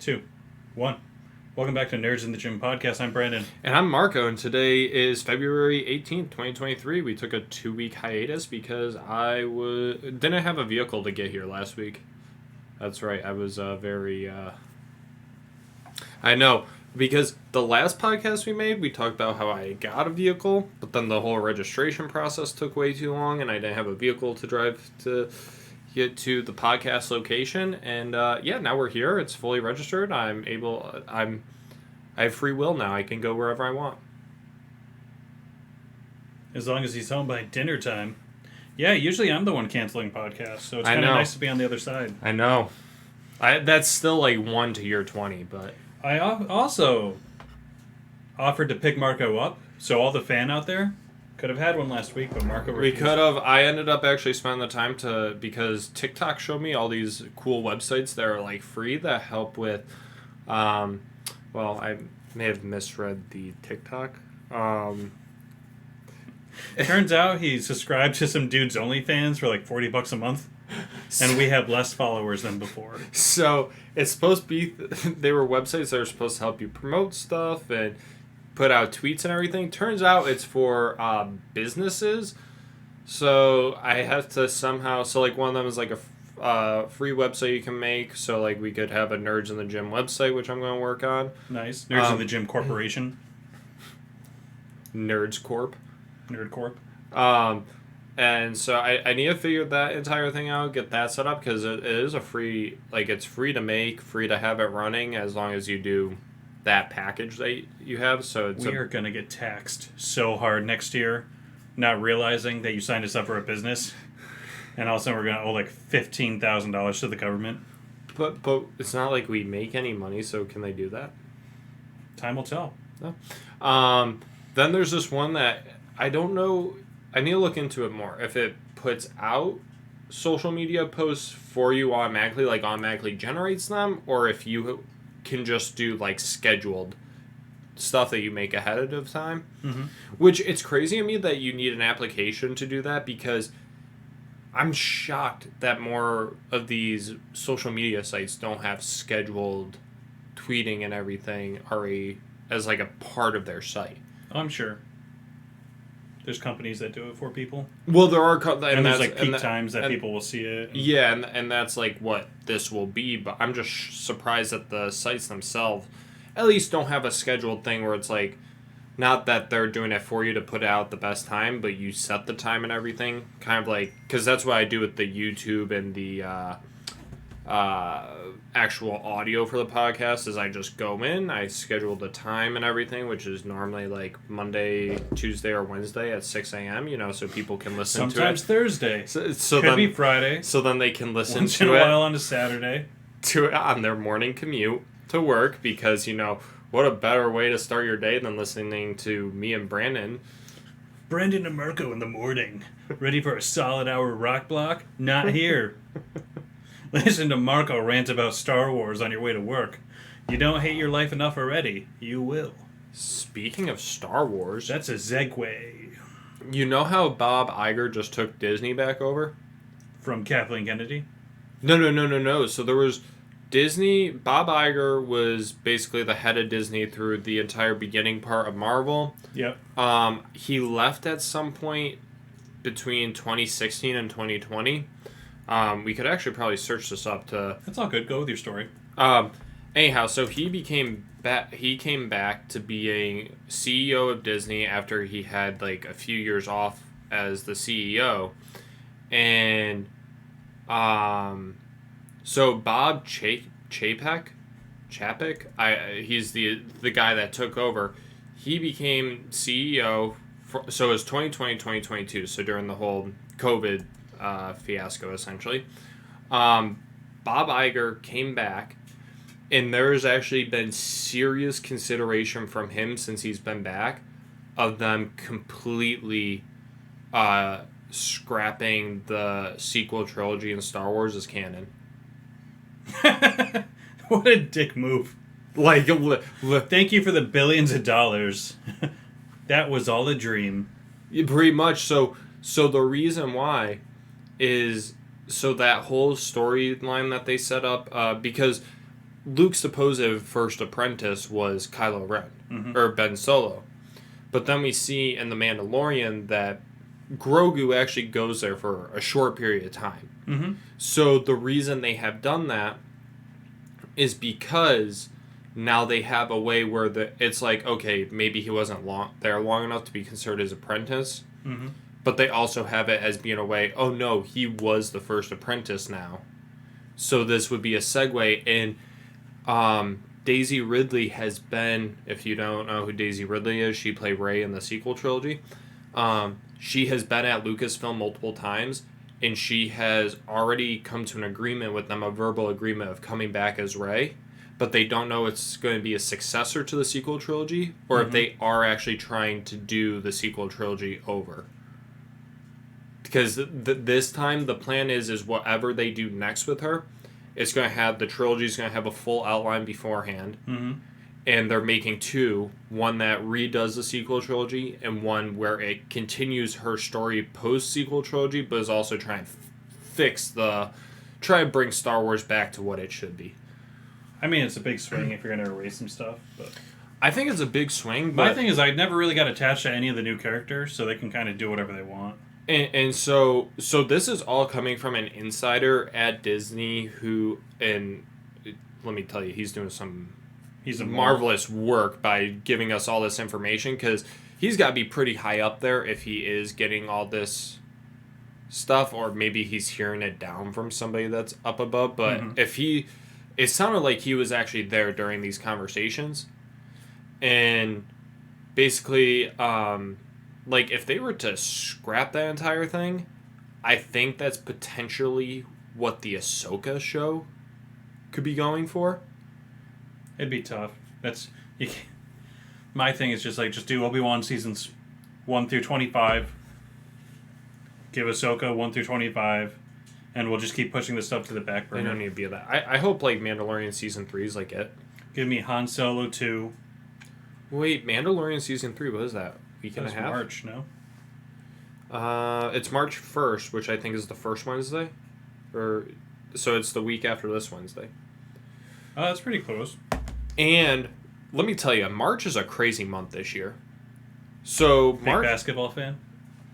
2, 1. Welcome back to Nerds in the Gym podcast. I'm Brandon. And I'm Marco, and today is February 18th, 2023. We took a 2-week hiatus because I didn't have a vehicle to get here last week. That's right, I was I know, because the last podcast we made, we talked about how I got a vehicle, but then the whole registration process took way too long, and I didn't have a vehicle to drive to get to the podcast location. And now we're here. It's fully registered. I have free will now. I can go wherever I want. As long as he's home by dinner time. Yeah, usually I'm the one canceling podcasts, so it's kind of nice to be on the other side. I know. That's still like 1 to year 20, but... I also offered to pick Marco up, so all the fan out there could have had one last week, but Marco refused. We could have. I ended up actually spending the time because TikTok showed me all these cool websites that are like free that help with... I may have misread the TikTok. Turns out he subscribed to some dude's OnlyFans for like $40 a month, and we have less followers than before. So it's supposed to be, they were websites that are supposed to help you promote stuff and put out tweets and everything. Turns out it's for businesses. So I have to somehow, one of them is like a free website you can make. So like we could have a Nerds in the Gym website, which I'm going to work on. Nice. Nerds in the Gym Corporation. Nerds Corp. Nerd Corp. And so I need to figure that entire thing out, get that set up, because it is a free, it's free to make, free to have it running, as long as you do that package that you have. So we are going to get taxed so hard next year, not realizing that you signed us up for a business, and all of a sudden we're going to owe like $15,000 to the government. But it's not like we make any money, so can they do that? Time will tell. No. Then there's this one that I don't know. I need to look into it more. If it puts out social media posts for you automatically generates them, or if you can just do scheduled stuff that you make ahead of time. Mm-hmm. Which it's crazy to me that you need an application to do that, because I'm shocked that more of these social media sites don't have scheduled tweeting and everything as a part of their site. I'm sure. There's companies that do it for people. Well, there are... And there's peak times that people will see it. Yeah, and that's what this will be, but I'm just surprised that the sites themselves at least don't have a scheduled thing where it's not that they're doing it for you to put out the best time, but you set the time and everything. Kind of because that's what I do with the YouTube and the actual audio for the podcast, is I just go in, I schedule the time and everything, which is normally Monday, Tuesday, or Wednesday at 6 a.m., so people can listen to it. Sometimes Thursday. So could be Friday. So then they can listen once to in it. a while on a Saturday. To it on their morning commute to work, because, what a better way to start your day than listening to me and Brandon. Brandon and Marco in the morning. Ready for a solid hour rock block? Not here. Listen to Marco rant about Star Wars on your way to work. You don't hate your life enough already. You will. Speaking of Star Wars... That's a segue. You know how Bob Iger just took Disney back over? From Kathleen Kennedy? No. So there was Disney... Bob Iger was basically the head of Disney through the entire beginning part of Marvel. Yep. He left at some point between 2016 and 2020. We could actually probably search this up to... That's all good. Go with your story. Anyhow, so he came back to being CEO of Disney after he had a few years off as the CEO. And so Bob Chapek, he's the guy that took over. He became CEO so it was 2020, 2022, so during the whole COVID fiasco, essentially. Bob Iger came back, and there's actually been serious consideration from him since he's been back of them completely scrapping the sequel trilogy in Star Wars as canon. What a dick move. Thank you for the billions of dollars. That was all a dream. Pretty much. So the reason why is so that whole storyline that they set up, because Luke's supposed first apprentice was Kylo Ren, or Ben Solo. But then we see in The Mandalorian that Grogu actually goes there for a short period of time. Mm-hmm. So the reason they have done that is because now they have a way where it's like, okay, maybe he wasn't there long enough to be considered his apprentice. Mm-hmm. But they also have it as being a way, oh no, he was the first apprentice now. So this would be a segue. And Daisy Ridley has been, if you don't know who Daisy Ridley is, she played Rey in the sequel trilogy. She has been at Lucasfilm multiple times, and she has already come to an agreement with them, a verbal agreement of coming back as Rey. But they don't know it's going to be a successor to the sequel trilogy, or if they are actually trying to do the sequel trilogy over. Because this time the plan is whatever they do next with her, it's going to have, the trilogy's going to have a full outline beforehand. Mm-hmm. And they're making two, one that redoes the sequel trilogy and one where it continues her story post-sequel trilogy, but is also trying to try and bring Star Wars back to what it should be. I mean, it's a big swing if you're going to erase some stuff, but... I think it's a big swing, but... My thing is I never really got attached to any of the new characters, so they can kind of do whatever they want. And so this is all coming from an insider at Disney who, and let me tell you, he's doing some marvelous work by giving us all this information, because he's got to be pretty high up there if he is getting all this stuff, or maybe he's hearing it down from somebody that's up above. But it sounded like he was actually there during these conversations, and basically, like, if they were to scrap that entire thing, I think that's potentially what the Ahsoka show could be going for. It'd be tough. My thing is just do Obi-Wan seasons 1 through 25. Give Ahsoka 1 through 25, and we'll just keep pushing this stuff to the back burner. They don't need to be that. I hope, like, Mandalorian season 3 is like it. Give me Han Solo 2. Wait, Mandalorian season 3, what is that? Week and a half? March, no? It's March 1st, which I think is the first Wednesday. So it's the week after this Wednesday. Oh, that's pretty close. And let me tell you, March is a crazy month this year. So Big basketball fan?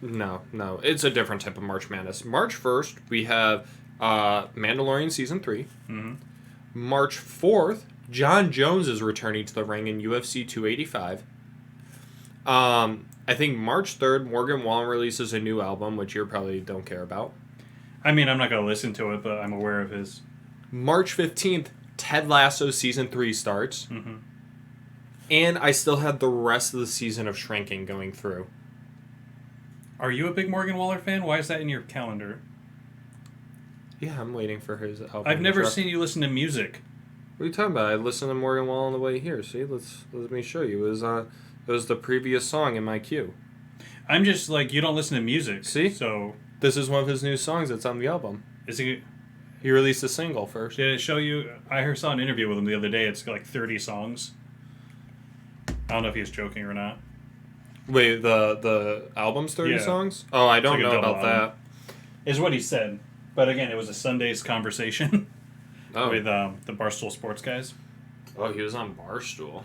No. It's a different type of March Madness. March 1st, we have Mandalorian Season 3. Mm-hmm. March 4th, John Jones is returning to the ring in UFC 285. I think March 3rd, Morgan Wallen releases a new album, which you probably don't care about. I mean, I'm not going to listen to it, but I'm aware of his. March 15th, Ted Lasso Season 3 starts. Mm-hmm. And I still have the rest of the season of Shrinking going through. Are you a big Morgan Waller fan? Why is that in your calendar? Yeah, I'm waiting for his album. I've never seen you listen to music. What are you talking about? I listened to Morgan Wallen on the way here. See, let me show you. It was the previous song in my queue. I'm just like, you don't listen to music. See? So this is one of his new songs that's on the album. Is it? He released a single first. Did it show you? I saw an interview with him the other day. It's like 30 songs. I don't know if he was joking or not. Wait, the album's 30 Yeah. songs? Oh, I don't It's like a know double about album. Is what he said. But again, it was a Sunday's conversation that. Oh. with the Barstool Sports guys. Oh, he was on Barstool.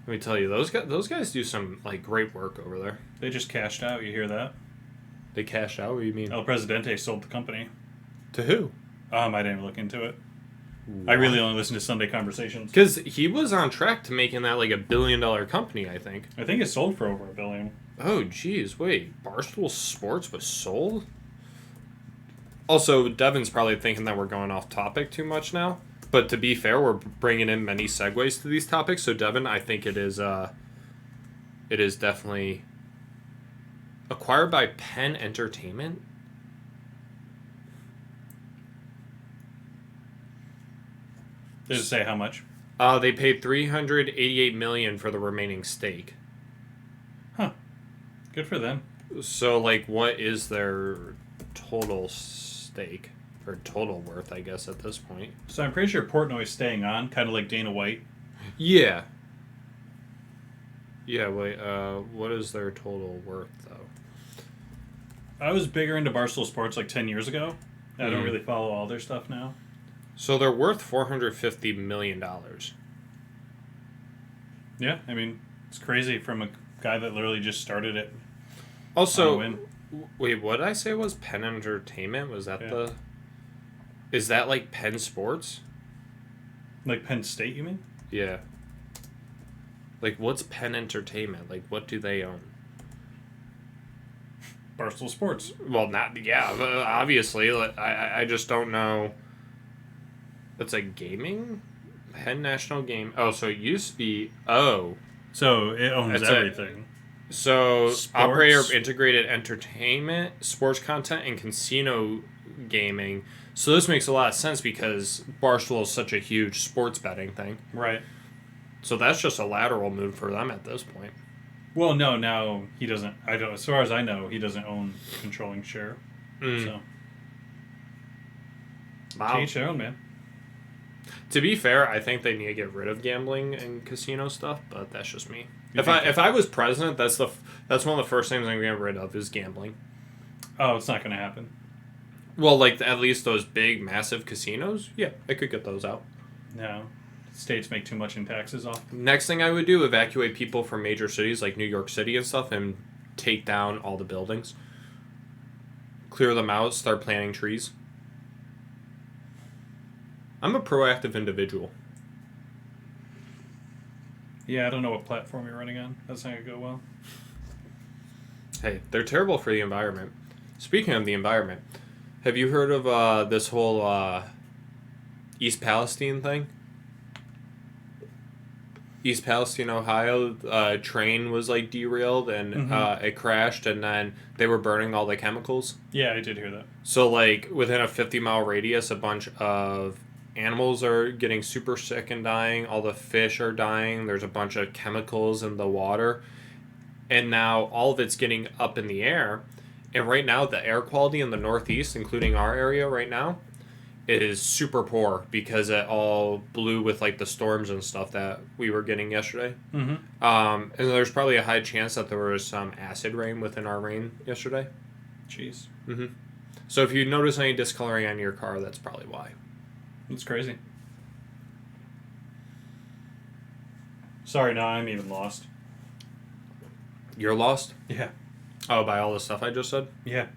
Let me tell you, those guys do some like great work over there. They just cashed out. You hear that? They cashed out? What do you mean? El Presidente sold the company. To who? I didn't look into it. I really only listen to Sunday conversations. Because he was on track to making that like $1 billion company, I think. I think it sold for over $1 billion. Oh, geez, wait. Barstool Sports was sold? Also, Devin's probably thinking that we're going off topic too much now. But to be fair, we're bringing in many segues to these topics. So, Devin, I think it is definitely acquired by Penn Entertainment. Does it say how much? They paid $388 million for the remaining stake. Huh. Good for them. So, like, what is their total stake? Or total worth, I guess, at this point. So I'm pretty sure Portnoy's staying on, kind of like Dana White. Yeah. Yeah, wait, what is their total worth, though? I was bigger into Barstool Sports like 10 years ago. I don't really follow all their stuff now. So they're worth $450 million. Yeah, I mean, it's crazy from a guy that literally just started it. Also, win. wait, what did I say was Penn Entertainment? Was that the... Is that like Penn Sports? Like Penn State, you mean? Yeah. Like, what's Penn Entertainment? Like, what do they own? Barstool Sports. Well, not... Yeah, obviously. I just don't know... It's like gaming? Penn National Game... Oh, so it used to be... Oh. So it owns That's everything. So, Sports. operator of integrated entertainment, sports content, and casino gaming. So this makes a lot of sense because Barstool is such a huge sports betting thing. Right. So that's just a lateral move for them at this point. Well, no, now he doesn't. I don't. As far as I know, he doesn't own controlling share. So. Wow. To each their own, man. To be fair, I think they need to get rid of gambling and casino stuff, but that's just me. You If I was president, that's one of the first things I'm getting rid of is gambling. Oh, it's not going to happen. Well, like at least those big, massive casinos, yeah, I could get those out. No. States make too much in taxes off. Next thing I would do, evacuate people from major cities like New York City and stuff and take down all the buildings. Clear them out, start planting trees. I'm a proactive individual. Yeah, I don't know what platform you're running on. That's not going to go well. Hey, they're terrible for the environment. Speaking of the environment, have you heard of this whole East Palestine thing? East Palestine, Ohio, train was like derailed and it crashed, and then they were burning all the chemicals. Yeah, I did hear that. So, like, within a 50-mile radius, a bunch of animals are getting super sick and dying. All the fish are dying. There's a bunch of chemicals in the water. And now all of it's getting up in the air. And right now, the air quality in the Northeast, including our area right now, is super poor because it all blew with, like, the storms and stuff that we were getting yesterday. Mm-hmm. And there's probably a high chance that there was some acid rain within our rain yesterday. Jeez. Mm-hmm. So if you notice any discoloring on your car, that's probably why. That's crazy. Sorry, now I'm even lost. You're lost? Yeah. Oh, by all the stuff I just said? Yeah.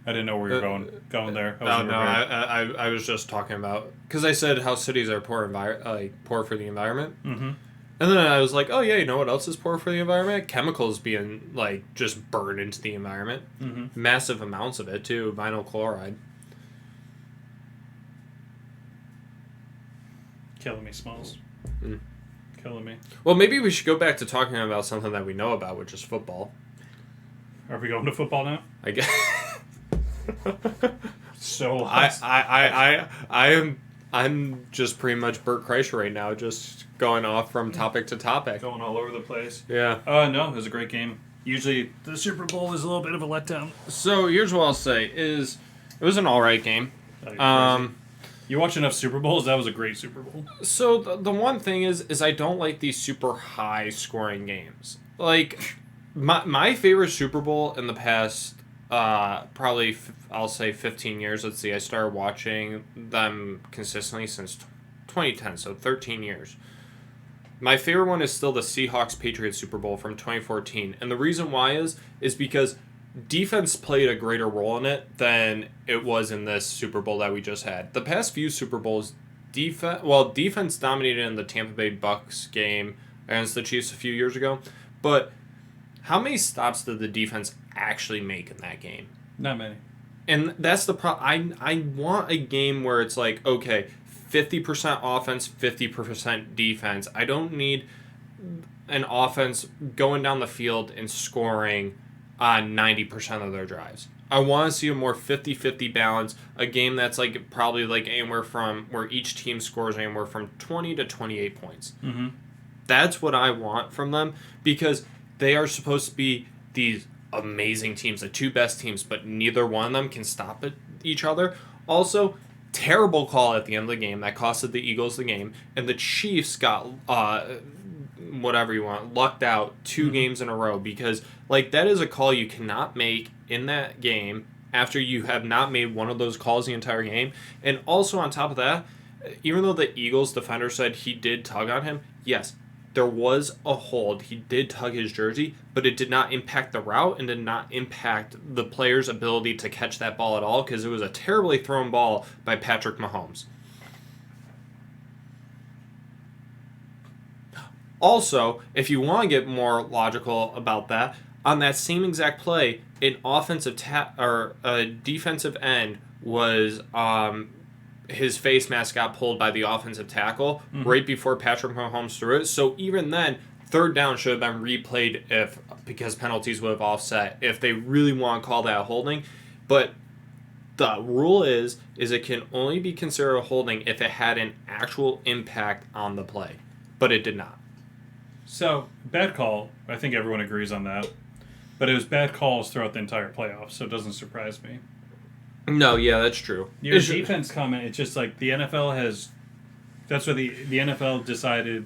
I didn't know where you were going there. Oh, no, I was just talking about... Because I said how cities are poor for the environment. Mm-hmm. And then I was like, oh, yeah, you know what else is poor for the environment? Chemicals being, like, just burned into the environment. Mm-hmm. Massive amounts of it, too. Vinyl chloride. Killing me, Smalls. Mm. Killing me. Well, maybe we should go back to talking about something that we know about, which is football. Are we going to football now? I guess... So lost. I'm just pretty much Bert Kreischer right now, just going off from topic to topic. Going all over the place. Yeah. No, it was a great game. Usually the Super Bowl is a little bit of a letdown. So here's what I'll say: is it was an all right game. You watch enough Super Bowls? That was a great Super Bowl. So the one thing is I don't like these super high scoring games. Like my favorite Super Bowl in the past. Probably I'll say 15 years. Let's see. I started watching them consistently since 2010, so 13 years. My favorite one is still the Seahawks-Patriots Super Bowl from 2014, and the reason why is because defense played a greater role in it than it was in this Super Bowl that we just had. The past few Super Bowls, defense dominated in the Tampa Bay Bucks game against the Chiefs a few years ago, but how many stops did the defense actually make in that game? Not many. And that's the problem. I want a game where it's like, okay, 50% offense, 50% defense. I don't need an offense going down the field and scoring on 90% of their drives. I want to see a more 50-50 balance, a game that's like probably like anywhere from where each team scores anywhere from 20 to 28 points. Mm-hmm. That's what I want from them because they are supposed to be these amazing teams, the two best teams, but neither one of them can stop each other. Also, terrible call at the end of the game that costed the Eagles the game, and the Chiefs got whatever you want, lucked out 2 games in a row because like that is a call you cannot make in that game after you have not made one of those calls the entire game. And also on top of that, even though the Eagles defender said he did tug on him, yes, there was a hold. He did tug his jersey, but it did not impact the route and did not impact the player's ability to catch that ball at all because it was a terribly thrown ball by Patrick Mahomes. Also, if you want to get more logical about that, on that same exact play, an a defensive end was his face mask got pulled by the offensive tackle right before Patrick Mahomes threw it. So even then, third down should have been replayed because penalties would have offset if they really want to call that holding. But the rule is it can only be considered a holding if it had an actual impact on the play, but it did not. So, bad call. I think everyone agrees on that. But it was bad calls throughout the entire playoffs, so it doesn't surprise me. No, yeah, that's true. Your defense comment, it's just like the NFL has... That's why the NFL decided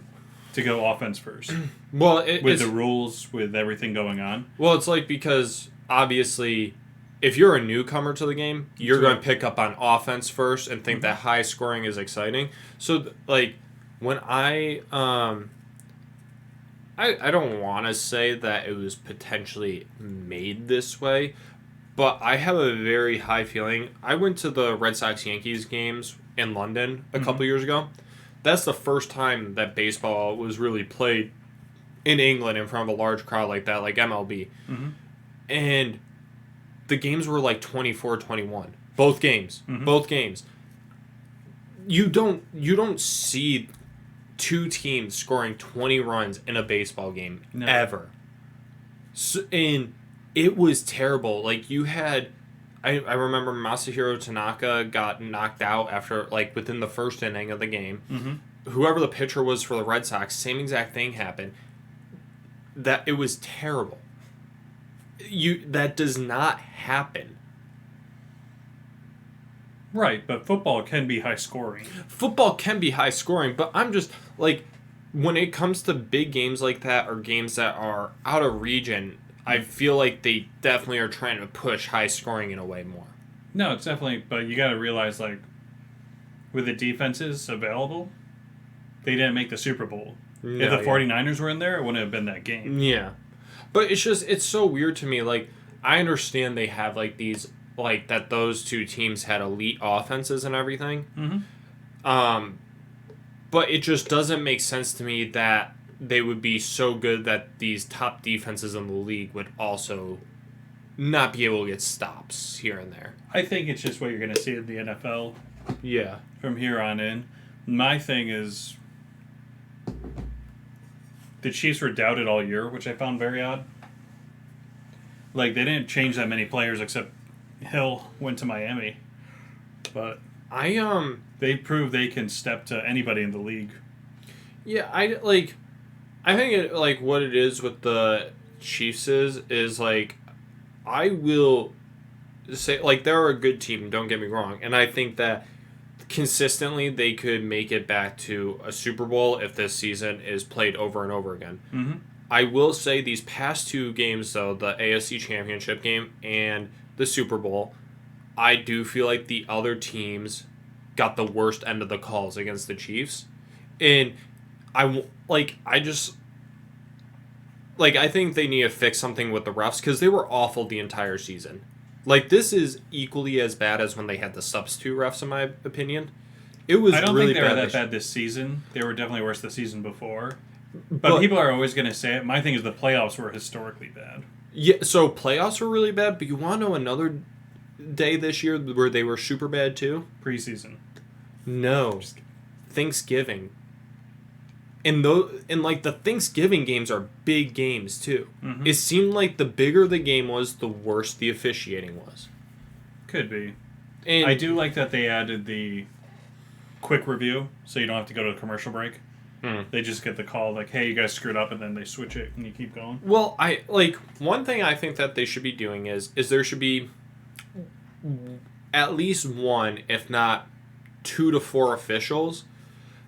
to go offense first. Well, with the rules, with everything going on. Well, it's like because, obviously, if you're a newcomer to the game, you're going to pick up on offense first and think that high scoring is exciting. So, like, when I don't want to say that it was potentially made this way, but I have a very high feeling. I went to the Red Sox-Yankees games in London a couple years ago. That's the first time that baseball was really played in England in front of a large crowd like that, like MLB. And the games were like 24-21. Both games. Both games. You don't see two teams scoring 20 runs in a baseball game ever. So, and it was terrible. Like, you had... I remember Masahiro Tanaka got knocked out after, like, within the first inning of the game. Whoever the pitcher was for the Red Sox, same exact thing happened. That it was terrible. That does not happen. Right, but football can be high scoring. Football can be high scoring, but I'm just, like, when it comes to big games like that or games that are out of region, I feel like they definitely are trying to push high scoring in a way more. No, it's definitely, but you got to realize, like, with the defenses available, they didn't make the Super Bowl. No, if the 49ers were in there, it wouldn't have been that game. Yeah. But it's so weird to me. Like, I understand they have, like, these, like, that those two teams had elite offenses and everything. But it just doesn't make sense to me that they would be so good that these top defenses in the league would also not be able to get stops here and there. I think it's just what you're going to see in the NFL. Yeah. From here on in. My thing is the Chiefs were doubted all year, which I found very odd. Like, they didn't change that many players except Hill went to Miami. But they proved they can step to anybody in the league. Yeah, I think it, like, what it is with the Chiefs is like, I will say, like, they're a good team, don't get me wrong, and I think that consistently they could make it back to a Super Bowl if this season is played over and over again. I will say these past two games, though, the AFC Championship game and the Super Bowl, I do feel like the other teams got the worst end of the calls against the Chiefs. And I think they need to fix something with the refs because they were awful the entire season. Like, this is equally as bad as when they had the substitute refs, in my opinion. It was I don't really think they were bad that bad this season. They were definitely worse the season before. But people are always going to say it. My thing is the playoffs were historically bad. Yeah, so playoffs were really bad, but you want to know another day this year where they were super bad too? Preseason. No. Thanksgiving. And like the Thanksgiving games are big games too. It seemed like the bigger the game was, the worse the officiating was. Could be. And I do like that they added the quick review, so you don't have to go to a commercial break. They just get the call like, "Hey, you guys screwed up," and then they switch it and you keep going. Well, one thing I think that they should be doing is there should be at least one, if not 2 to 4 officials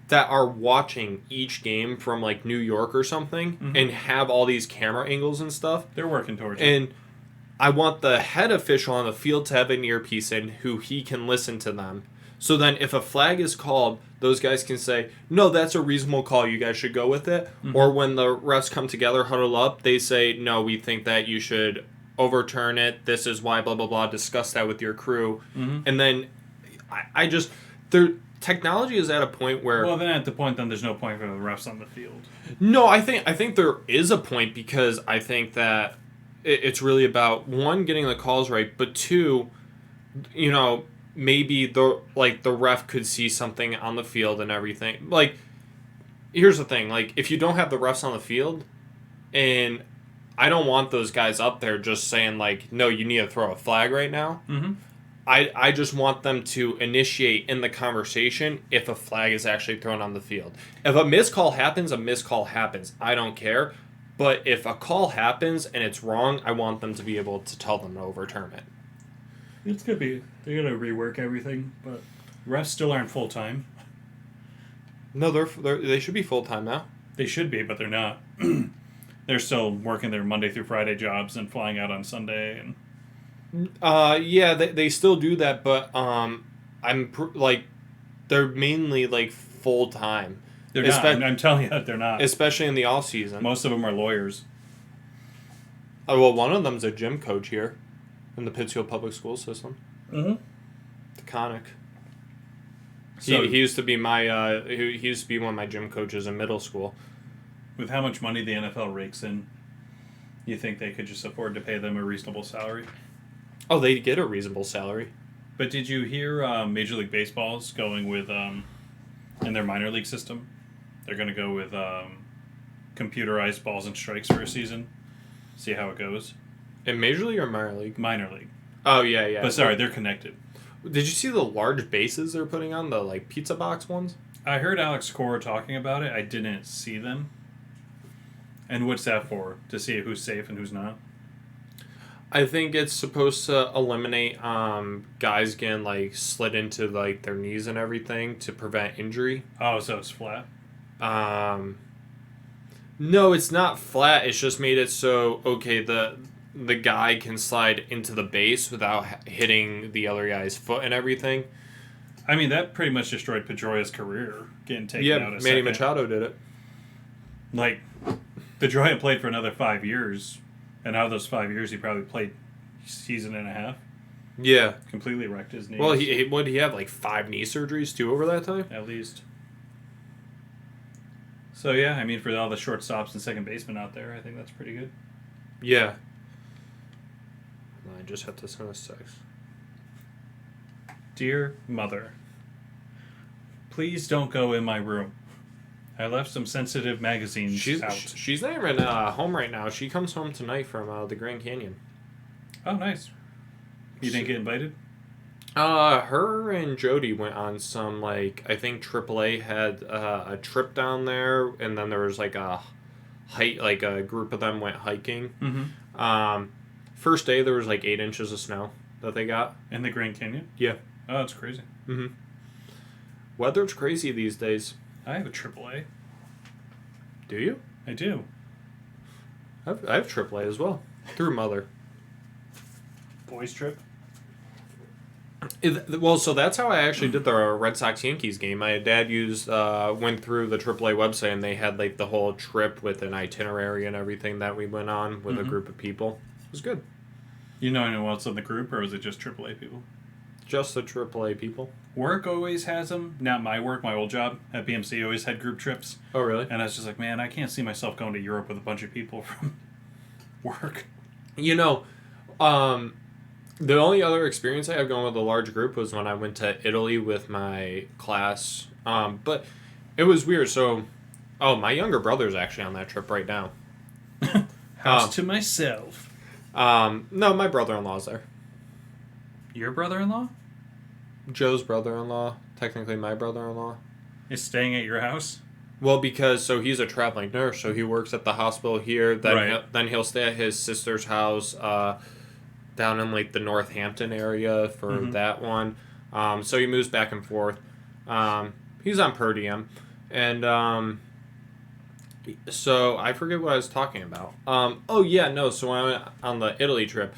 that are watching each game from, like, New York or something and have all these camera angles and stuff. They're working towards it. And I want the head official on the field to have an earpiece in who he can listen to them. So then if a flag is called, those guys can say, no, that's a reasonable call. You guys should go with it. Mm-hmm. Or when the refs come together, huddle up, they say, no, we think that you should overturn it. This is why, blah, blah, blah. Discuss that with your crew. Mm-hmm. And then technology is at a point where... Well, then at the point, then there's no point for the refs on the field. No, I think there is a point, because I think that it's really about, one, getting the calls right, but two, maybe the ref could see something on the field and everything. Like, here's the thing, like, if you don't have the refs on the field, and I don't want those guys up there just saying, like, no, you need to throw a flag right now. Mm-hmm. I just want them to initiate in the conversation if a flag is actually thrown on the field. If a missed call happens, a missed call happens. I don't care. But if a call happens and it's wrong, I want them to be able to tell them to overturn it. It's gonna be, they're gonna rework everything, but refs still aren't full time. No, they should be full-time now. They should be, but they're not. They're still working their Monday through Friday jobs and flying out on Sunday. And yeah, they still do that, but they're mainly like full-time. they're not. I'm telling you, they're not. Especially in the off season. Most of them are lawyers. Well, one of them's a gym coach here in the Pittsfield Public School System. Mm-hmm. DeConnick. So He used to be he used to be one of my gym coaches in middle school. with how much money the NFL rakes in, you think they could just afford to pay them a reasonable salary? Oh, they get a reasonable salary. But did you hear Major League Baseball's going with, in their minor league system, they're going to go with computerized balls and strikes for a season? See how it goes? In Major League or minor league? Minor league. Oh, yeah. But sorry, they're connected. Did you see the large bases they're putting on, the like pizza box ones? I heard Alex Cora talking about it. I didn't see them. And what's that for? To see who's safe and who's not? I think it's supposed to eliminate guys getting like slid into like their knees and everything to prevent injury. Oh, so it's flat? No, it's not flat. It's just made it so the guy can slide into the base without hitting the other guy's foot and everything. I mean, that pretty much destroyed Pedroia's career, getting taken out a Manny second. Machado did it. Like, Pedroia played for another 5 years, and out of those 5 years, he probably played a season and a half. Yeah. Completely wrecked his knees. Well, he have like 5 knee surgeries too over that time? At least. So, yeah, I mean, for all the shortstops and second basemen out there, I think that's pretty good. Yeah. I just have to send a text. Dear Mother, please don't go in my room. I left some sensitive magazines out. She's not even home right now. She comes home tonight from the Grand Canyon. Oh, nice. You didn't get invited? Her and Jody went on some, like, I think AAA had a trip down there, and then there was like a group of them went hiking. Mm-hmm. First day there was like 8 inches of snow that they got. In the Grand Canyon? Yeah. Oh, that's crazy. Mm-hmm. Weather's crazy these days. I have a AAA. Do you? I do. I have AAA as well. Through Mother. Boys trip? Well, so that's how I actually did the Red Sox-Yankees game. My dad went through the AAA website, and they had like the whole trip with an itinerary and everything that we went on with a group of people. It was good. You know anyone else in the group, or is it just AAA people? Just the AAA people. Work always has them. Not my work, my old job at BMC always had group trips. Oh, really? And I was just like, man, I can't see myself going to Europe with a bunch of people from work. You know, the only other experience I have going with a large group was when I went to Italy with my class. But it was weird. So, my younger brother's actually on that trip right now. House to myself. No, my brother-in-law's there. Your brother-in-law? Joe's brother-in-law, technically my brother-in-law. Is staying at your house? Well, because he's a traveling nurse, so he works at the hospital here. Then Right. then he'll stay at his sister's house down in like the Northampton area for that one. So he moves back and forth. He's on per diem, and so I forget what I was talking about. So when I went on the Italy trip.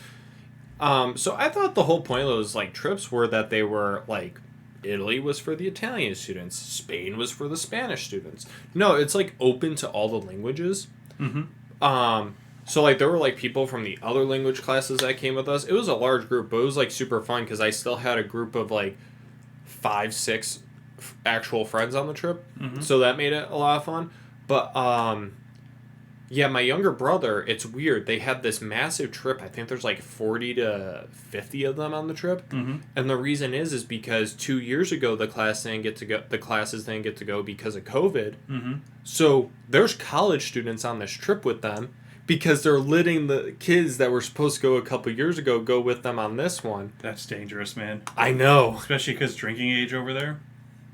So I thought the whole point of those like trips were that they were like Italy was for the Italian students. Spain was for the Spanish students. No, it's like open to all the languages. So like there were like people from the other language classes that came with us. It was a large group, but it was like super fun because I still had a group of like 5, 6 actual friends on the trip. So that made it a lot of fun. But yeah, my younger brother, it's weird. They had this massive trip. I think there's like 40 to 50 of them on the trip. And the reason is because 2 years ago the classes didn't get to go because of COVID. So there's college students on this trip with them because they're letting the kids that were supposed to go a couple years ago go with them on this one. That's dangerous, man. I know. Especially because drinking age over there.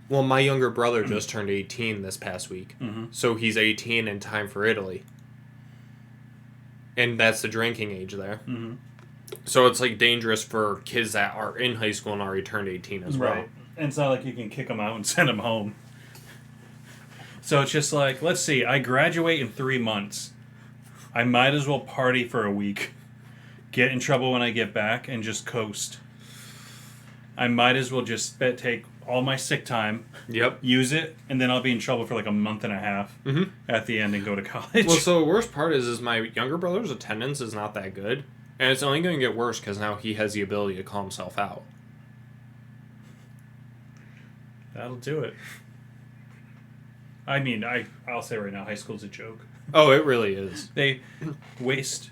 Well, my younger brother just turned 18 this past week. So he's 18 in time for Italy. And that's the drinking age there. So it's like dangerous for kids that are in high school and already turned 18 as well. Right. And it's not like you can kick them out and send them home. So it's just like, let's see, I graduate in 3 months. I might as well party for a week. Get in trouble when I get back and just coast. I might as well just take all my sick time, use it, and then I'll be in trouble for like a month and a half at the end and go to college. Well, so the worst part is my younger brother's attendance is not that good. And it's only going to get worse because now he has the ability to call himself out. That'll do it. I mean, I'll say right now, high school's a joke. Oh, it really is. They waste...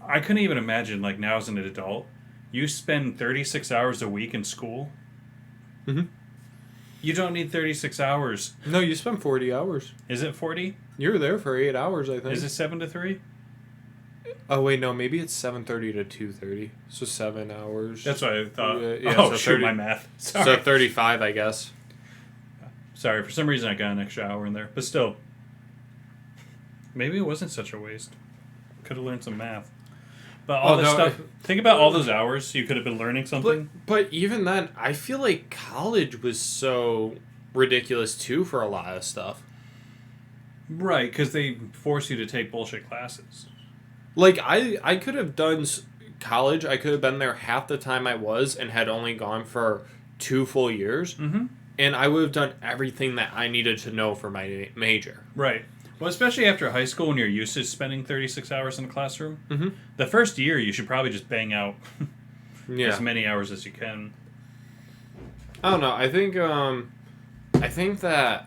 I couldn't even imagine, like, now as an adult, you spend 36 hours a week in school. You don't need 36 hours. No, you spend 40 hours. Is it 40? You were there for 8 hours, I think. Is it 7 to 3? Oh, wait, no, maybe it's 7:30 to 2:30. So 7 hours. That's what I thought. Yeah, oh, so shoot, 30, my math. Sorry. So 35, I guess. Sorry, for some reason I got an extra hour in there. But still, maybe it wasn't such a waste. Could have learned some math. But all this stuff, think about all those hours you could have been learning something. But even then, I feel like college was so ridiculous too for a lot of stuff. Right, because they force you to take bullshit classes. Like, I could have done college. I could have been there half the time I was and had only gone for 2 full years. And I would have done everything that I needed to know for my major. Right. Well, especially after high school when you're used to spending 36 hours in a classroom. The first year, you should probably just bang out as many hours as you can. I don't know. I think that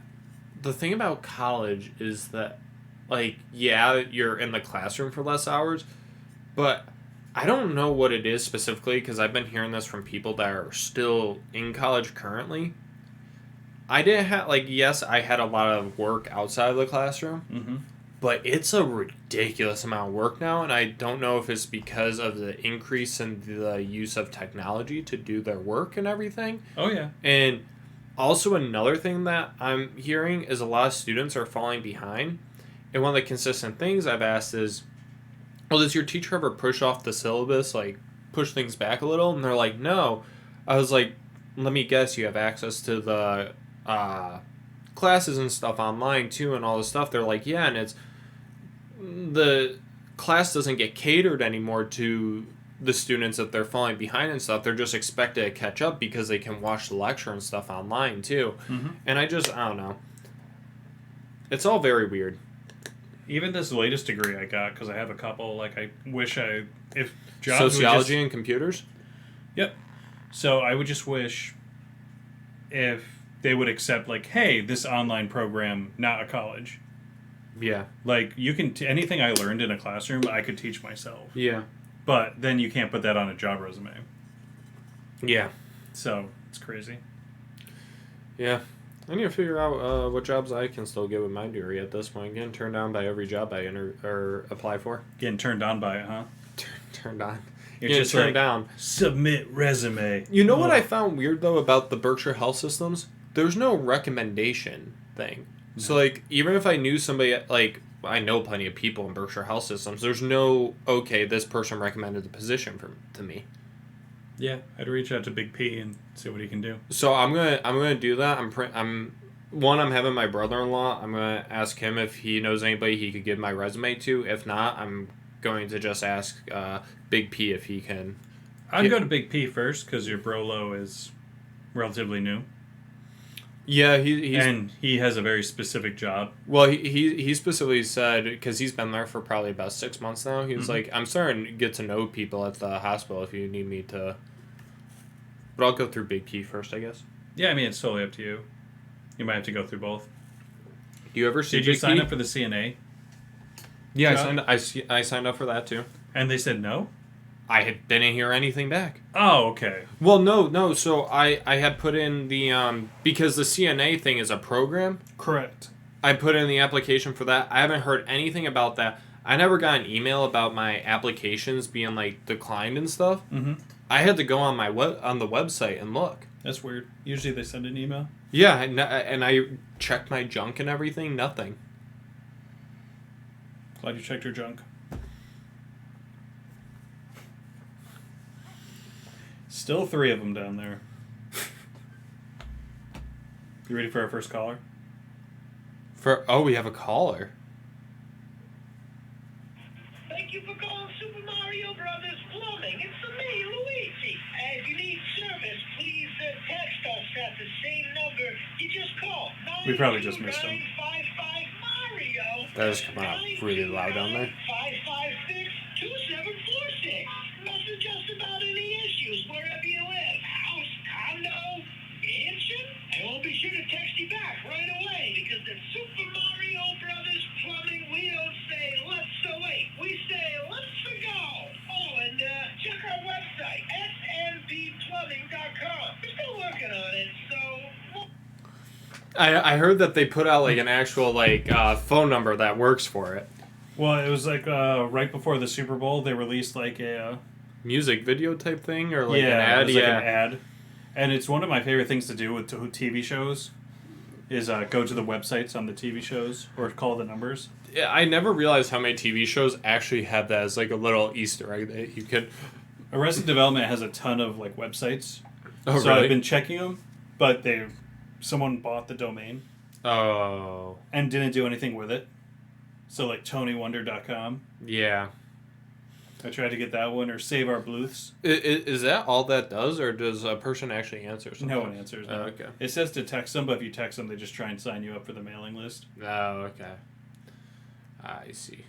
the thing about college is that, like, yeah, you're in the classroom for less hours, but I don't know what it is specifically because I've been hearing this from people that are still in college currently. I didn't have, like, yes, I had a lot of work outside of the classroom, but it's a ridiculous amount of work now, and I don't know if it's because of the increase in the use of technology to do their work and everything. Oh, yeah. And also another thing that I'm hearing is a lot of students are falling behind, and one of the consistent things I've asked is, well, does your teacher ever push off the syllabus, like, push things back a little? And they're like, no. I was like, let me guess, you have access to the classes and stuff online too and all this stuff. They're like, yeah, and it's the class doesn't get catered anymore to the students that they're falling behind and stuff. They're just expected to catch up because they can watch the lecture and stuff online too. And I don't know, it's all very weird. Even this latest degree I got, because I have a couple, like, I wish if jobs sociology and computers. Yep. So I would just wish if they would accept, like, hey, this online program, not a college. Yeah. Like, you can... anything I learned in a classroom, I could teach myself. Yeah. But then you can't put that on a job resume. Yeah. So, it's crazy. Yeah. I need to figure out what jobs I can still get with my degree at this point. Getting turned down by every job I apply for. Getting turned on by it, huh? Turned on. You're just turned like, down. Submit resume. You know what I found weird, though, about the Berkshire Health Systems? There's no recommendation thing. No. So, like, even if I knew somebody, like, I know plenty of people in Berkshire Health Systems, there's no, okay, this person recommended the position to me. Yeah, I'd reach out to Big P and see what he can do. So I'm gonna do that. I'm having my brother-in-law. I'm gonna ask him if he knows anybody he could give my resume to. If not, I'm going to just ask Big P if he can. I'd go to Big P first because your Brolo is relatively new. Yeah, he's and he has a very specific job. well. He specifically said because he's been there for probably about 6 months now. He was like, I'm starting to get to know people at the hospital. If you need me to, but I'll go through Big Key first, I guess. Yeah, I mean, it's totally up to you. You might have to go through both. Do you ever see? Did you Big sign Key? up for the CNA? Yeah, job? I signed up for that too. And they said no? Didn't hear anything back. Oh, okay. Well, no. So I had put in the because the CNA thing is a program. Correct. I put in the application for that. I haven't heard anything about that. I never got an email about my applications being like declined and stuff. Mm-hmm. I had to go on on the website and look. That's weird. Usually they send an email. Yeah, and I checked my junk and everything. Nothing. Glad you checked your junk. Still 3 of them down there. You ready for our first caller? We have a caller. Thank you for calling Super Mario Brothers Plumbing. It's me, Luigi. If you need service, please text us at the same number you just called. We probably just missed him. 92955 Mario. That has come out really loud down there. 556-2746. Message us about any issues wherever you live. House, condo, mansion. And we'll be sure to text you back right away because at Super Mario Brothers Plumbing, we don't say let's wait. We say let's go. Oh, and check our website, snbplumbing.com. We're still working on it, so... I heard that they put out like an actual phone number that works for it. Well, it was like right before the Super Bowl, they released like a... Music video type thing or like an it ad. was like an ad. And it's one of my favorite things to do with TV shows is go to the websites on the TV shows or call the numbers. Yeah, I never realized how many TV shows actually have that as like a little Easter egg that you could. Arrested Development has a ton of like websites. Oh, so really? I've been checking them, but someone bought the domain Oh. and didn't do anything with it. So like TonyWonder.com. Yeah. I tried to get that one, or Save Our Bluths. Is that all that does, or does a person actually answer something? No one answers. No. Okay. It says to text them, but if you text them, they just try and sign you up for the mailing list. Oh, okay. I see.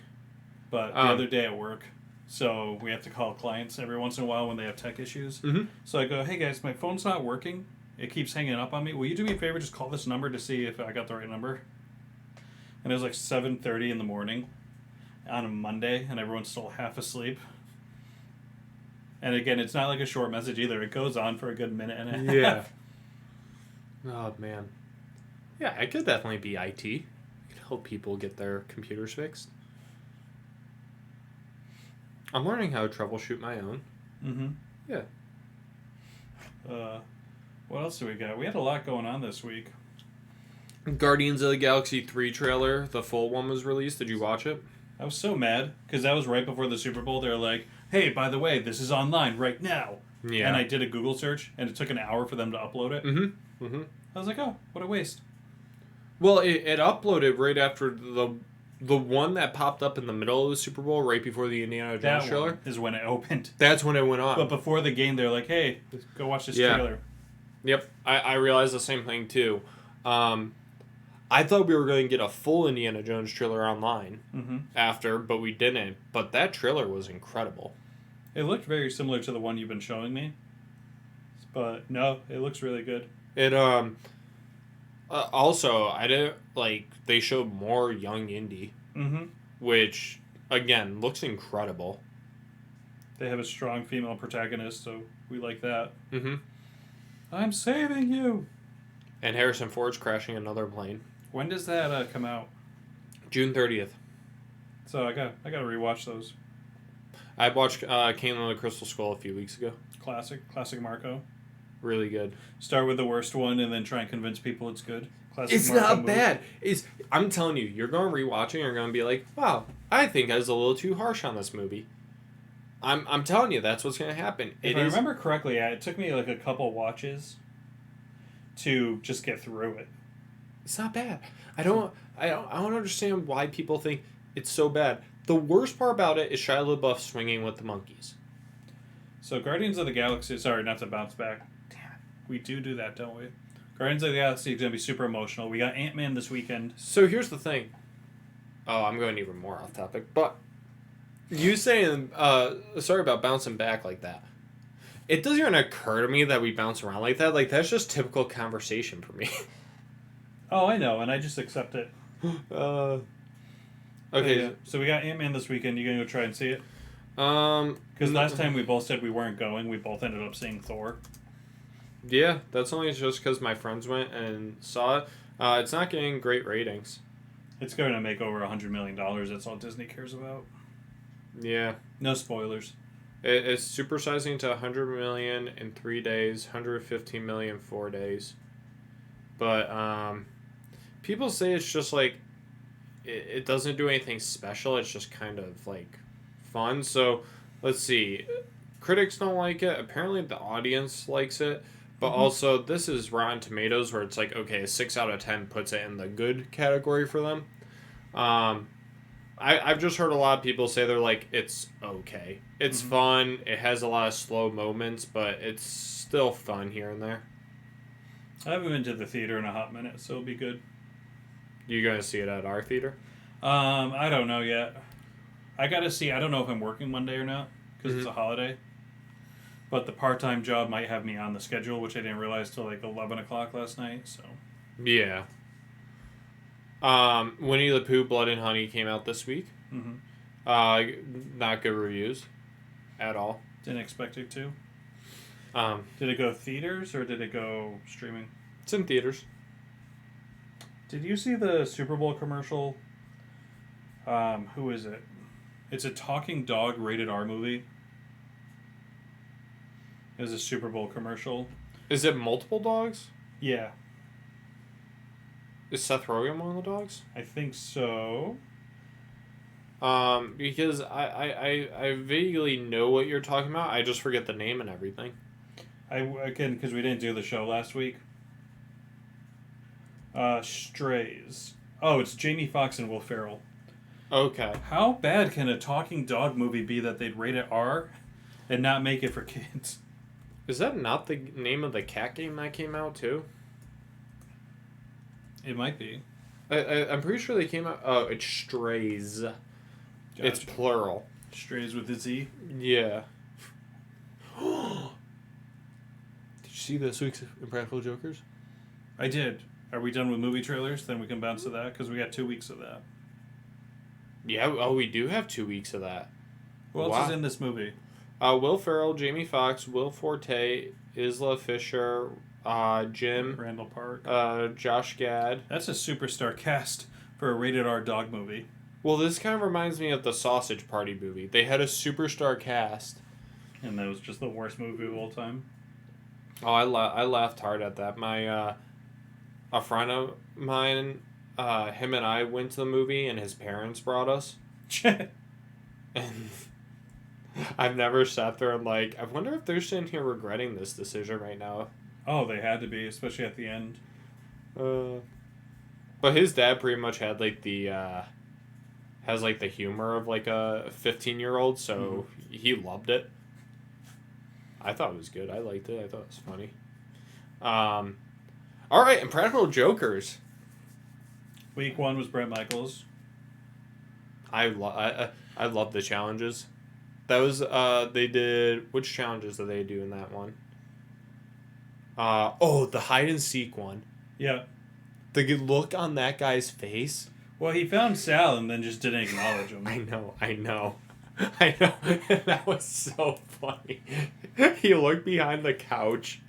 But the other day at work, so we have to call clients every once in a while when they have tech issues. Mm-hmm. So I go, hey guys, my phone's not working. It keeps hanging up on me. Will you do me a favor? Just call this number to see if I got the right number. And it was like 7:30 in the morning on a Monday, and everyone's still half asleep. And again, it's not like a short message either. It goes on for a good minute and a half. Yeah. Oh, man. Yeah, I could definitely be IT. I could help people get their computers fixed. I'm learning how to troubleshoot my own. Mm-hmm. Yeah. What else do we got? We had a lot going on this week. Guardians of the Galaxy 3 trailer, the full one was released. Did you watch it? I was so mad because that was right before the Super Bowl. They were like, hey, by the way, this is online right now. Yeah. And I did a Google search, and it took an hour for them to upload it. Mm-hmm. Mm-hmm. I was like, oh, what a waste. Well, it uploaded right after the one that popped up in the middle of the Super Bowl, right before the Indiana Jones That trailer. one is when it opened. That's when it went on. But before the game, they're like, hey, go watch this Yeah. trailer. Yep, I realized the same thing too. I thought we were going to get a full Indiana Jones trailer online Mm-hmm. after, but we didn't. But that trailer was incredible. It looked very similar to the one you've been showing me. But no, it looks really good. It also, I didn't they showed more young Indy, Mm-hmm. which again looks incredible. They have a strong female protagonist, so we like that. Mm-hmm. I'm saving you. And Harrison Ford's crashing another plane. When does that come out? June 30th. So I got to rewatch those. I watched Kane and the Crystal Skull a few weeks ago. Classic Marco. Really good. Start with the worst one and then try and convince people it's good. Classic It's Marco not move. bad. I'm telling you, you're going to rewatch it and you're going to be like, wow, I think I was a little too harsh on this movie. I'm telling you, that's what's going to happen. If I remember correctly, it took me like a couple watches to just get through it. It's not bad. I don't understand why people think it's so bad. The worst part about it is Shia LaBeouf swinging with the monkeys. So Guardians of the Galaxy, sorry, not to bounce back. Damn it. We do that, don't we? Guardians of the Galaxy is gonna be super emotional. We got Ant-Man this weekend. So here's the thing. Oh, I'm going even more off topic, but you saying sorry about bouncing back like that. It doesn't even occur to me that we bounce around like that. Like, that's just typical conversation for me. Oh, I know, and I just accept it. Okay. Yeah. So we got Ant-Man this weekend. You gonna go try and see it? Because Because last time we both said we weren't going, we both ended up seeing Thor. Yeah, that's only just because my friends went and saw it. It's not getting great ratings. It's going to make over $100 million. That's all Disney cares about. Yeah. No spoilers. It's supersizing to 100 million in 3 days, 115 million 4 days. But people say it's just like it doesn't do anything special. It's just kind of like fun. So let's see. Critics don't like it. Apparently the audience likes it. But also, this is Rotten Tomatoes, where it's like, okay, 6 out of 10 puts it in the good category for them. I've just heard a lot of people say they're like, it's okay. It's fun. It has a lot of slow moments, but it's still fun here and there. I haven't been to the theater in a hot minute, so it'll be good. You going to see it at our theater? I don't know yet. I gotta see. I don't know if I'm working Monday or not because it's a holiday. But the part-time job might have me on the schedule, which I didn't realize till like 11 o'clock last night. So Yeah. Winnie the Pooh, Blood and Honey came out this week. Not good reviews at all. didn't expect it to. Um, Did it go theaters or did it go streaming? it's in theaters. Did you see the Super Bowl commercial? Who is it? It's a talking dog rated R movie. It was a Super Bowl commercial. Is it multiple dogs? Yeah, Is Seth Rogen one of the dogs? I think so. Because I vaguely know what you're talking about. I just forget the name and everything. Again, because we didn't do the show last week. Strays. Oh, it's Jamie Foxx and Will Ferrell. Okay. How bad can a talking dog movie be that they'd rate it R and not make it for kids? Is that not the name of the cat game that came out too? It might be. I'm pretty sure they came out. Oh, it's Strays. It's Gotcha. plural. Strays with a Z. Yeah. Did you see this week's Impractical Jokers? I did. Are we done with movie trailers? Then we can bounce to that because we got 2 weeks of that. Yeah. Oh, we do have 2 weeks of that. Who else Wow. is in this movie? Will Ferrell, Jamie Foxx, Will Forte, Isla Fisher, Jim, Randall Park. Josh Gad. That's a superstar cast for a rated R dog movie. Well, this kind of reminds me of the Sausage Party movie. They had a superstar cast. And that was just the worst movie of all time. Oh, I laughed hard at that. My a friend of mine, him and I went to the movie, and his parents brought us. And I've never sat there and like, I wonder if they're sitting here regretting this decision right now. Oh, they had to be, especially at the end. But his dad pretty much had like has like the humor of like a 15-year-old, so he loved it. I thought it was good. I liked it. I thought it was funny. All right, Impractical Jokers. Week 1 was Bret Michaels. I love the challenges. That was they did, which challenges did they do in that one? The hide and seek one. Yeah. The look on that guy's face. Well, he found Sal and then just didn't acknowledge him. I know. That was so funny. He looked behind the couch,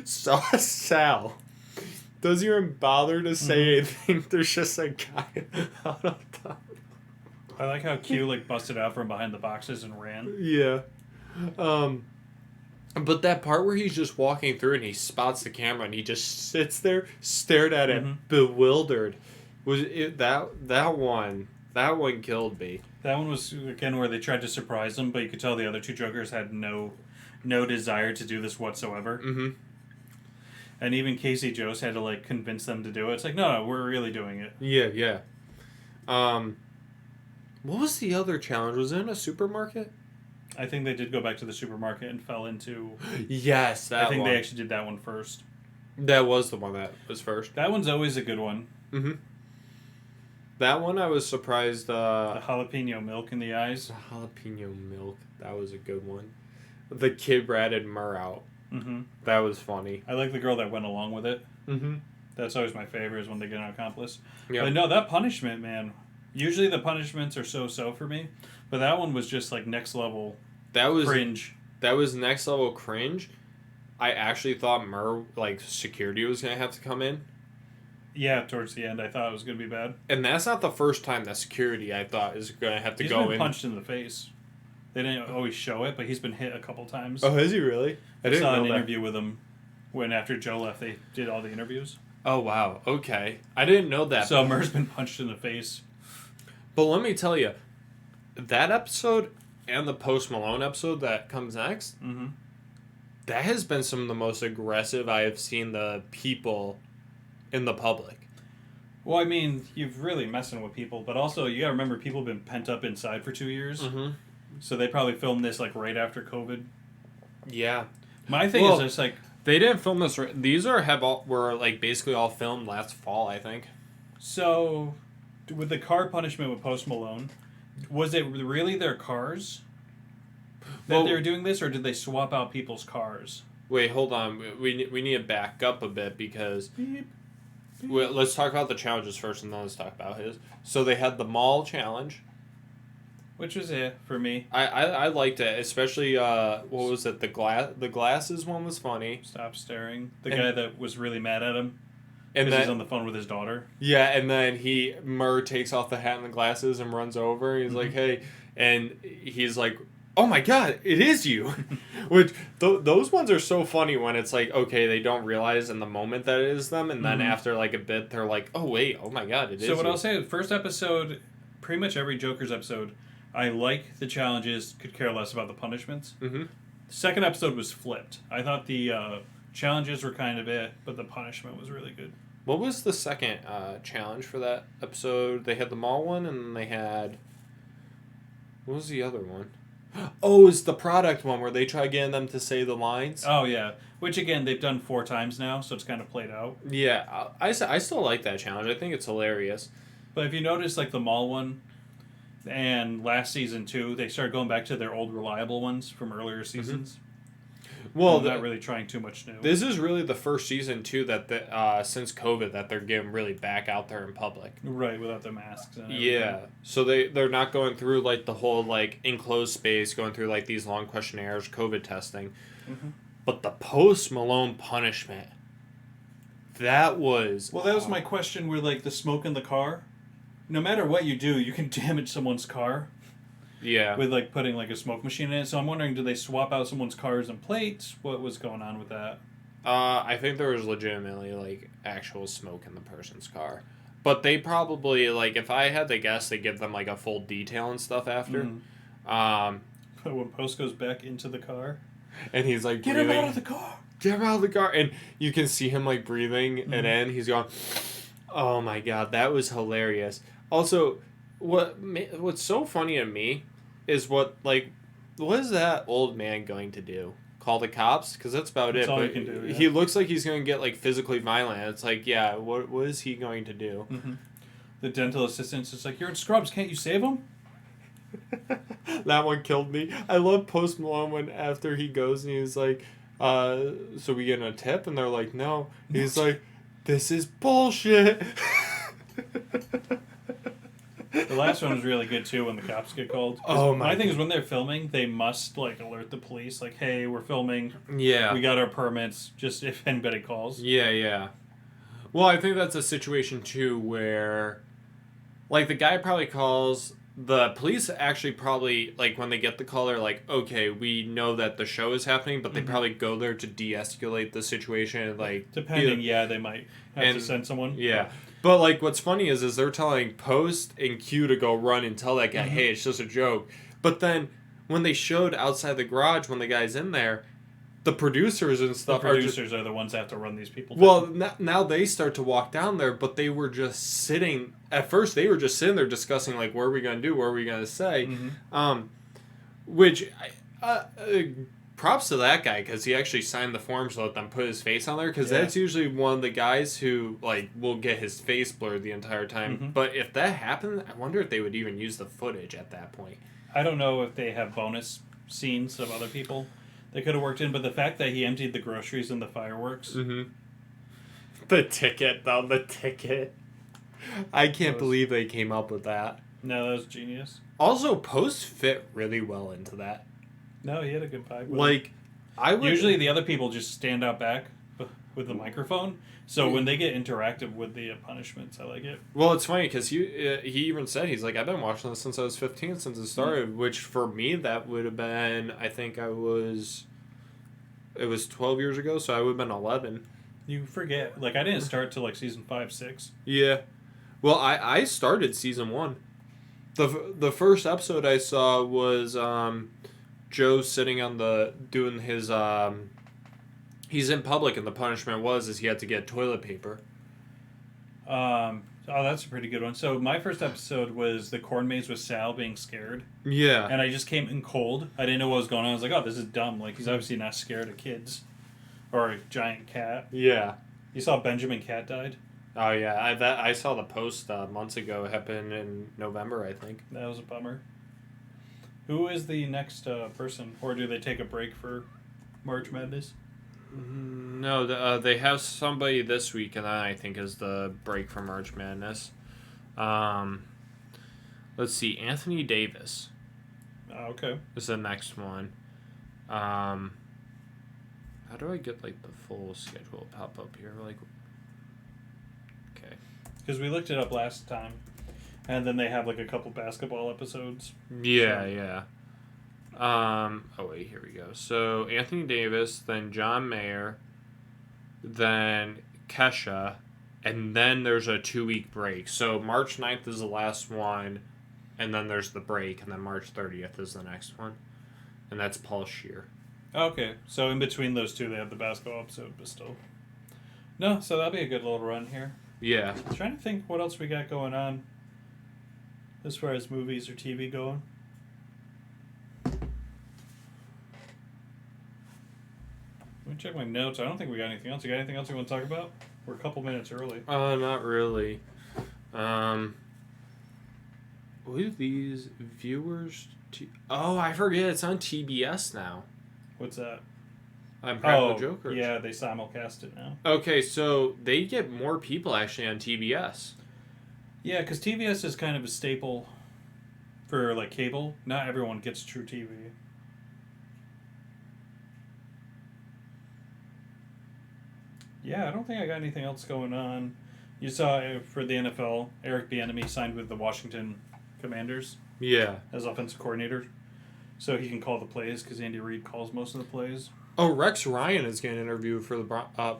saw Sal. Doesn't even bother to say anything. There's just a guy out on top. I like how Q busted out from behind the boxes and ran. Yeah. But that part where he's just walking through and he spots the camera and he just sits there, stared at it, bewildered. Was it that one killed me. That one was again where they tried to surprise him, but you could tell the other two Jokers had no desire to do this whatsoever. Mm-hmm. And even Casey Jost had to convince them to do it. It's like, no, we're really doing it. Yeah. What was the other challenge? Was it in a supermarket? I think they did go back to the supermarket and fell into. Yes, that I think one. they actually did that one first. That was the one that was first. That one's always a good one. Mm-hmm. That one I was surprised. The jalapeno milk in the eyes. The jalapeno milk. That was a good one. The kid ratted Murr out. Mm-hmm. That was funny. I like the girl that went along with it. Mm-hmm. That's always my favorite, is when they get an accomplice. Yeah. But no, that punishment, man. Usually the punishments are so for me, but that one was just like next level That was cringe. That was next level cringe. I actually thought Murr, like, security was gonna have to come in. Yeah, towards the end, I thought it was gonna be bad. And that's not the first time that security, I thought, is gonna have to He's go been in. punched in the face. They didn't always show it, but he's been hit a couple times. Oh, is he really? I didn't saw know an that. interview with him when after Joe left, they did all the interviews. Oh, wow. Okay. I didn't know that. So Murr's been punched in the face. But let me tell you, that episode and the Post Malone episode that comes next, Mm-hmm. that has been some of the most aggressive I have seen the people in the public. Well, I mean, you've really messing with people, but also you gotta remember people have been pent up inside for 2 years, Mm-hmm. so they probably filmed this like right after COVID. Yeah. My thing Well, is just like, They didn't film this. These were like basically all filmed last fall, I think. so with the car punishment with Post Malone, was it really their cars that Well- they were doing this, or did they swap out people's cars? Wait, hold on. We need to back up a bit because Beep. well, let's talk about the challenges first, and then let's talk about his. So they had the mall challenge. Which was it for me. I liked it, especially what was it? The glasses one was funny, Stop staring. The And- guy that was really mad at him and because he's then on the phone with his daughter. yeah, and then Murr takes off the hat and the glasses and runs over. He's like, "Hey," and he's like, "Oh my God, it is you!" Which those ones are so funny when it's like, okay, they don't realize in the moment that it is them, and then Mhm. after like a bit, they're like, "Oh wait, oh my God, it is." So what you." I'll say, first episode, pretty much every Joker's episode, I like the challenges, could care less about the punishments. Mm-hmm. Second episode was flipped. I thought the challenges were kind of it, but the punishment was really good. What was the second challenge for that episode? They had the mall one, and then they had. What was the other one? Oh, it's the product one where they try getting them to say the lines. Oh yeah, which again they've done 4 times now, so it's kind of played out. Yeah, I still like that challenge. I think it's hilarious. But if you notice, like the mall one, and last season too, they started going back to their old reliable ones from earlier seasons. Well, They're not really trying too much new. this is really the first season too that since COVID that they're getting really back out there in public. Right, without the masks and everything. Yeah, so they're not going through like the whole like enclosed space, going through like these long questionnaires, COVID testing. Mhm. But the Post Malone punishment, that was Well, that was my question where, like, the smoke in the car, no matter what you do, you can damage someone's car yeah. with, like, putting, like, a smoke machine in it. So I'm wondering, did they swap out someone's cars and plates? What was going on with that? I think there was legitimately like actual smoke in the person's car, but they probably like if I had to guess, they give them like a full detail and stuff after. Mhm. But when Post goes back into the car, And he's like get breathing. him out of the car! Get him out of the car, and you can see him like breathing, and then he's going, "Oh my God, that was hilarious." Also, what's so funny to me is what is that old man going to do? Call the cops? Because that's about That's it. all But he can do, yeah. he looks like he's going to get like physically violent. It's like, yeah, what is he going to do? The dental assistant's just like, you're in scrubs, can't you save him? That one killed me. I love Post Malone when after he goes and he's like, so we getting a tip? And they're like, no. He's like, this is bullshit. The last one was really good too when the cops get called. 'Cause Oh, my my thing is when they're filming, they must like alert the police, like, hey, we're filming, Yeah. we got our permits, just if anybody calls. Yeah, yeah. Well, I think that's a situation too where, like, the guy probably calls. The police actually probably, like, when they get the call, they're like, okay, we know that the show is happening, but they probably go there to de-escalate the situation, like... Depending, either- yeah, they might have to And- send someone. Yeah. But, like, what's funny is they're telling Post and Q to go run and tell that guy, hey, it's just a joke. But then, when they showed outside the garage, when the guy's in there, the producers and The stuff producers are the ones that have to run these people down. Well, now they start to walk down there, but they were just sitting. At first, they were just sitting there discussing, like, what are we going to do? What are we going to say? Mhm. Which, props to that guy because he actually signed the forms to let them put his face on there because Yeah. that's usually one of the guys who like will get his face blurred the entire time. Mhm. But if that happened, I wonder if they would even use the footage at that point. I don't know if they have bonus scenes of other people they could have worked in, but the fact that he emptied the groceries and the fireworks. Mm-hmm. The ticket, though, the ticket. I can't was- believe they came up with that. No, that was genius. Also, Post fit really well into that. No, he had a good vibe. with it. Like, I would Usually the other people just stand out back with the microphone. So when they get interactive with the punishments, I like it. Well, it's funny because he even said he's like I've been watching this since I was 15 since it started, which for me that would have been I think it was 12 years ago, so I would have been 11. You forget. Like, I didn't start till like season 5, 6. Yeah, well I started season 1. The first episode I saw was Joe sitting on doing his he's in public and the punishment is he had to get toilet paper. Oh, that's a pretty good one. So my first episode was the corn maze with Sal being scared. Yeah. And I just came in cold. I didn't know what was going on. I was like, oh, this is dumb. Like, he's obviously not scared of kids. Or a giant cat. Yeah. You saw Benjamin Cat died? Oh yeah, I saw the post months ago. It happened in November, I think. That was a bummer. Who is the next person? Or do they take a break for March Madness? No, they have somebody this week, and that I think is the break from March Madness. Let's see, Anthony Davis Oh, okay. is the next one. How do I get like the full schedule pop up here? Like, okay. Because we looked it up last time. And then they have like a couple basketball episodes. Yeah, yeah. Oh wait, here we go. So Anthony Davis, then John Mayer, then Kesha, and then there's a 2-week break. So March 9th is the last one, and then there's the break, and then March 30th is the next one. And that's Paul Shear. Okay, so in between those two, they have the basketball episode, but still. No, so that'll be a good little run here. Yeah. Trying to think what else we got going on as far as movies or TV going. Let me check my notes. I don't think we got anything else. You got anything else you want to talk about? We're a couple minutes early. Not really. What are these viewers? Oh, I forget. It's on TBS now. What's that? I'm Practical Jokers. Yeah, they simulcast it now. Okay, so they get more people actually on TBS. Yeah, because TBS is kind of a staple for like cable. Not everyone gets True TV. Yeah, I don't think I got anything else going on. You saw for the NFL, Eric Bieniemy signed with the Washington Commanders Yeah. as offensive coordinator, so he can call the plays because Andy Reid calls most of the plays. Oh, Rex Ryan is getting interviewed for the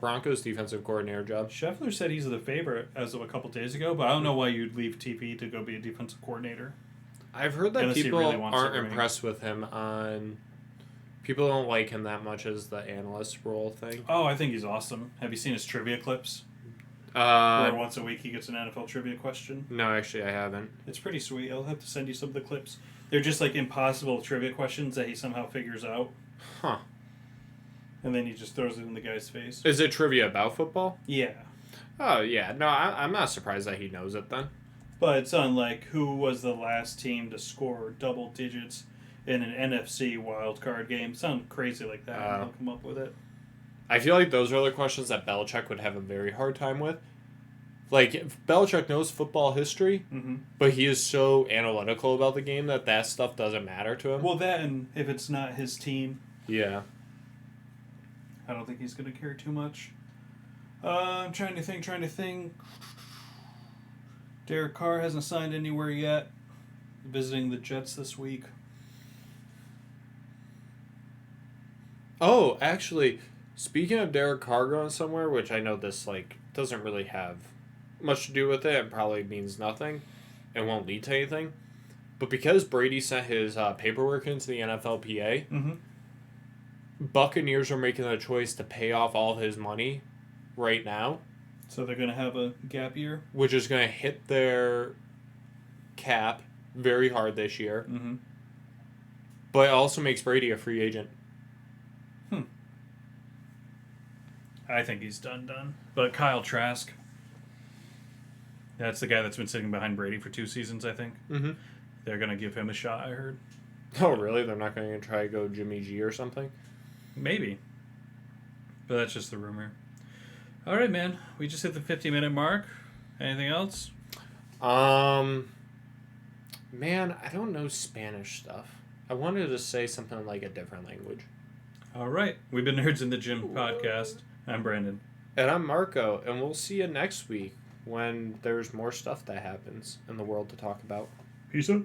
Broncos defensive coordinator job. Scheffler said he's the favorite as of a couple days ago, but I don't know why you'd leave TP to go be a defensive coordinator. I've heard that Unless he people really wants aren't to ring. impressed with him on. People don't like him that much as the analyst role thing. Oh, I think he's awesome. Have you seen his trivia clips? Where Uh, once a week he gets an NFL trivia question. no, actually, I haven't. It's pretty sweet. I'll have to send you some of the clips. They're just like impossible trivia questions that he somehow figures out, Huh. and then he just throws it in the guy's face. Is it trivia about football? Yeah. Oh, yeah. No, I'm not surprised that he knows it then. But it's on like who was the last team to score double digits in an NFC wild card game. Something crazy like that. And he'll come up with it. I feel like those are the questions that Belichick would have a very hard time with. Like, if Belichick knows football history, Mm-hmm. but he is so analytical about the game that stuff doesn't matter to him. Well, that and if it's not his team, Yeah. I don't think he's going to care too much. I'm trying to think. Derek Carr hasn't signed anywhere yet. Visiting the Jets this week. Oh, actually, speaking of Derek Carr going somewhere, which I know this like doesn't really have much to do with it and probably means nothing and won't lead to anything, but because Brady sent his paperwork into the NFLPA, Mm-hmm. Buccaneers are making a choice to pay off all of his money right now, So they're going to have a gap year. which is going to hit their cap very hard this year, Mm-hmm. but it also makes Brady a free agent. I think he's done. But Kyle Trask, that's the guy that's been sitting behind Brady for 2 seasons, I think. Mm-hmm. They're going to give him a shot, I heard. Oh, really? They're not going to try to go Jimmy G or something? Maybe. But that's just the rumor. All right, man. We just hit the 50-minute mark. Anything else? Man, I don't know Spanish stuff. I wanted to say something like a different language. All right. We've been Nerds in the Gym podcast. I'm Brandon. And I'm Marco, and we'll see you next week when there's more stuff that happens in the world to talk about. Peace out.